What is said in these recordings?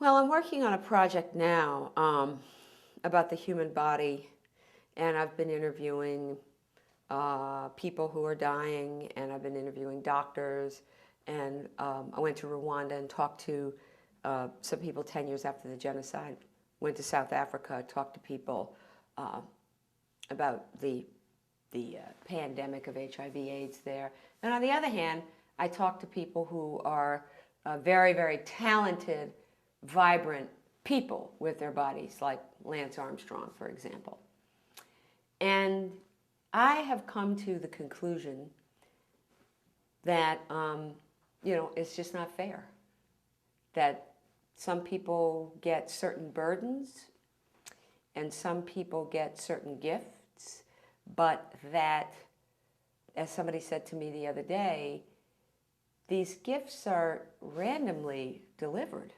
Well, I'm working on a project now about the human body, and I've been interviewing people who are dying, and I've been interviewing doctors, and I went to Rwanda and talked to some people 10 years after the genocide. Went to South Africa, talked to people about the pandemic of HIV/AIDS there. And on the other hand, I talked to people who are very, very talented, vibrant people with their bodies, like Lance Armstrong, for example. And I have come to the conclusion that, it's just not fair. That some people get certain burdens and some people get certain gifts, but that, as somebody said to me the other day, these gifts are randomly delivered.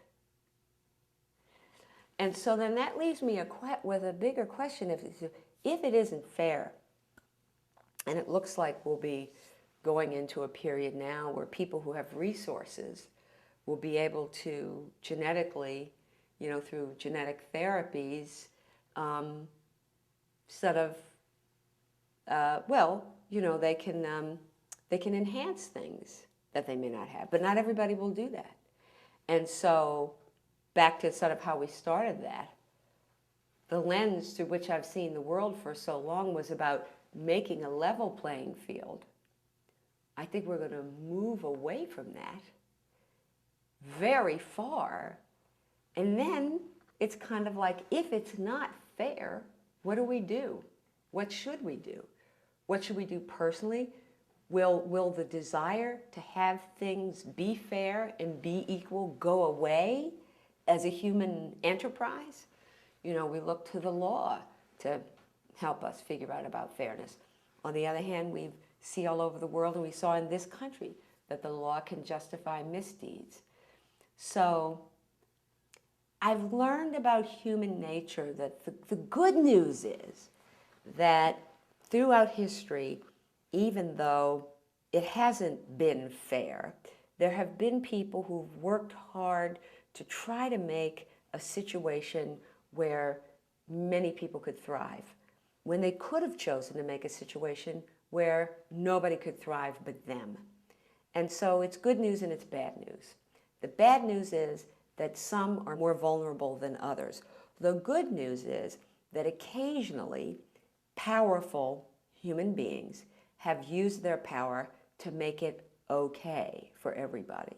And so then that leaves me with a bigger question. If it isn't fair, and it looks like we'll be going into a period now where people who have resources will be able to genetically, through genetic therapies, they can enhance things that they may not have, but not everybody will do that. And so back to sort of how we started that, the lens through which I've seen the world for so long was about making a level playing field. I think we're going to move away from that very far. And then it's kind of like, if it's not fair, what do we do? What should we do? What should we do personally? Will the desire to have things be fair and be equal go away as a human enterprise? We look to the law to help us figure out about fairness. On the other hand, we see all over the world, and we saw in this country, that the law can justify misdeeds. So I've learned about human nature that the good news is that throughout history, even though it hasn't been fair, there have been people who've worked hard to try to make a situation where many people could thrive, when they could have chosen to make a situation where nobody could thrive but them. And so it's good news and it's bad news. The bad news is that some are more vulnerable than others. The good news is that occasionally powerful human beings have used their power to make it okay for everybody.